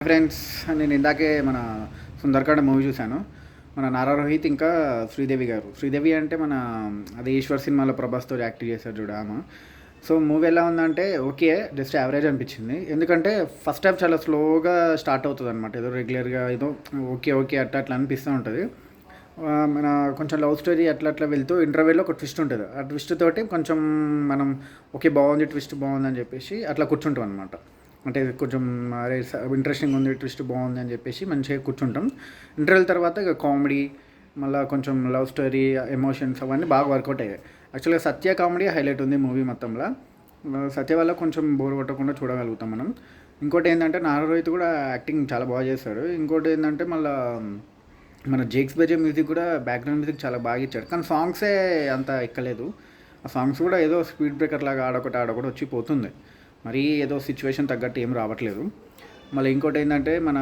Friends, నేను ఇందాకే మన సుందర్కాండ మూవీ చూశాను. మన నారా రోహిత్ ఇంకా శ్రీదేవి గారు. శ్రీదేవి అంటే మన అది ఈశ్వర్ సినిమాలో ప్రభాస్తో యాక్ట్ చేశారు చూడు ఆమె. సో మూవీ ఎలా ఉందంటే ఓకే, జస్ట్ యావరేజ్ అనిపించింది. ఎందుకంటే ఫస్ట్ హాఫ్ చాలా స్లోగా స్టార్ట్ అవుతుంది అనమాట. ఏదో రెగ్యులర్గా ఏదో ఓకే ఓకే అట్లా అట్లా అనిపిస్తూ ఉంటుంది. మన కొంచెం లవ్ స్టోరీ అట్లా అట్లా వెళ్తూ ఇంటర్వెల్లో ఒక ట్విస్ట్ ఉంటుంది. ఆ ట్విస్ట్ తోటి కొంచెం మనం ఓకే బాగుంది, ట్విస్ట్ బాగుందని చెప్పేసి అట్లా కూర్చుంటాం అనమాట. అంటే కొంచెం అరే ఇంట్రెస్టింగ్ ఉంది, ట్విస్ట్ బాగుంది అని చెప్పేసి మంచిగా కూర్చుంటాం. ఇంటర్వెల్ తర్వాత ఇక కామెడీ, మళ్ళీ కొంచెం లవ్ స్టోరీ, ఎమోషన్స్ అవన్నీ బాగా వర్కౌట్ అయ్యాయి. యాక్చువల్గా సత్య కామెడీ హైలైట్ ఉంది మూవీ మొత్తంలో. సత్య వల్ల కొంచెం బోర్ కొట్టకుండా చూడగలుగుతాం మనం. ఇంకోటి ఏంటంటే నారా రోహిత్ కూడా యాక్టింగ్ చాలా బాగా చేస్తాడు. ఇంకోటి ఏంటంటే మళ్ళీ మన జేక్స్ బజే మ్యూజిక్ కూడా బ్యాక్గ్రౌండ్ మ్యూజిక్ చాలా బాగా ఇచ్చాడు. కానీ సాంగ్సే అంత ఎక్కలేదు. ఆ సాంగ్స్ కూడా ఏదో స్పీడ్ బ్రేకర్ లాగా ఆడొకటి వచ్చి పోతుంది. మరీ ఏదో సిచ్యువేషన్ తగ్గట్టు ఏం రావట్లేదు. మళ్ళీ ఇంకోటి ఏంటంటే మన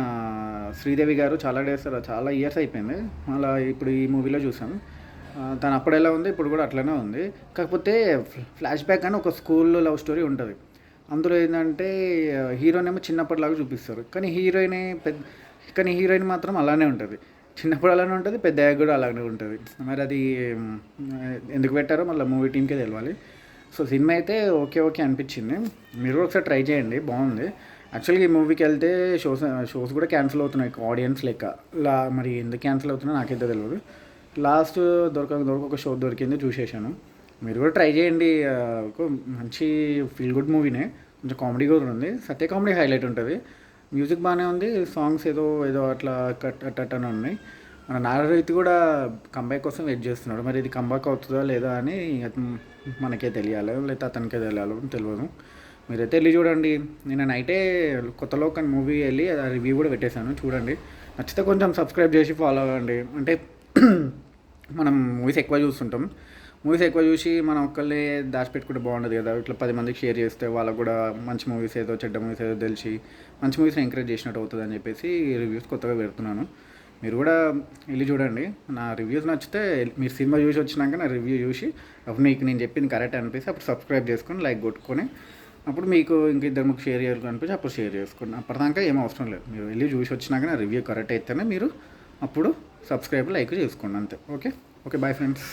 శ్రీదేవి గారు చాలా ఇయర్స్ అయిపోయింది. మళ్ళీ ఇప్పుడు ఈ మూవీలో చూసాం. తను అప్పుడు ఎలా ఉంది, ఇప్పుడు కూడా అట్లనే ఉంది. కాకపోతే ఫ్లాష్ బ్యాక్ అని ఒక స్కూల్లో లవ్ స్టోరీ ఉంటుంది. అందులో ఏంటంటే హీరోయిన్ చిన్నప్పటిలాగా చూపిస్తారు. కానీ హీరోయిన్ మాత్రం అలానే ఉంటుంది. చిన్నప్పుడు అలానే ఉంటుంది, పెద్దయ్యాక కూడా అలానే ఉంటుంది. మరి అది ఎందుకు పెట్టారో మళ్ళీ మూవీ టీంకే తెలియాలి. సో సినిమా అయితే ఓకే ఓకే అనిపించింది. మీరు కూడా ఒకసారి ట్రై చేయండి, బాగుంది. యాక్చువల్గా ఈ మూవీకి వెళ్తే షోస్ కూడా క్యాన్సిల్ అవుతున్నాయి ఆడియన్స్ లెక్క. మరి ఎందుకు క్యాన్సిల్ అవుతున్నాయో నాకైతే తెలియదు. లాస్ట్ దొరక షో దొరికింది, చూసేసాను. మీరు కూడా ట్రై చేయండి. ఒక మంచి ఫీల్ గుడ్ మూవీనే, కొంచెం కామెడీ కూడా ఉంది. సత్య కామెడీ హైలైట్ ఉంటుంది. మ్యూజిక్ బాగానే ఉంది. సాంగ్స్ ఏదో ఏదో అట్లా కట్ అని ఉన్నాయి. మన నారా రోహిత్ కూడా కంబ్యాక్ కోసం వెయిట్ చేస్తున్నాడు. మరి ఇది కంబ్యాక్ అవుతుందా లేదా అని మనకే తెలియాలి, లేకపోతే అతనికే తెలియదు. మీరైతే వెళ్ళి చూడండి. నేను నైటే కొత్త లోక్ అని మూవీ వెళ్ళి ఆ రివ్యూ కూడా పెట్టేశాను, చూడండి. నచ్చితే కొంచెం సబ్స్క్రైబ్ చేసి ఫాలో అవ్వండి. అంటే మనం మూవీస్ ఎక్కువ చూస్తుంటాం. మూవీస్ ఎక్కువ చూసి మనం ఒక్కళ్ళే దాచిపెట్టుకుంటే బాగుండదు కదా. ఇట్లా 10 మందికి షేర్ చేస్తే వాళ్ళకు కూడా మంచి మూవీస్ ఏదో చెడ్డ మూవీస్ ఏదో తెలిసి మంచి మూవీస్ని ఎంకరేజ్ చేసినట్టు అవుతుంది అని చెప్పేసి రివ్యూస్ కొత్తగా పెడుతున్నాను. మీరు కూడా వెళ్ళి చూడండి. నా రివ్యూస్ నచ్చితే మీరు సినిమా చూసి వచ్చినాక నా రివ్యూ చూసి అప్పుడు మీకు నేను చెప్పింది కరెక్ట్ అనిపిస్తే అప్పుడు సబ్స్క్రైబ్ చేసుకొని లైక్ కొట్టుకొని అప్పుడు మీకు ఇంక ఇద్దరు ముగ్గురు షేర్ చేయాలి అనిపించి అప్పుడు షేర్ చేసుకోండి. అప్పటిదాకా ఏం అవసరం లేదు. మీరు వెళ్ళి చూసి వచ్చినాక నా రివ్యూ కరెక్ట్ అయితేనే మీరు అప్పుడు సబ్స్క్రైబ్ లైక్ చేసుకోండి, అంతే. Okay okay, bye friends.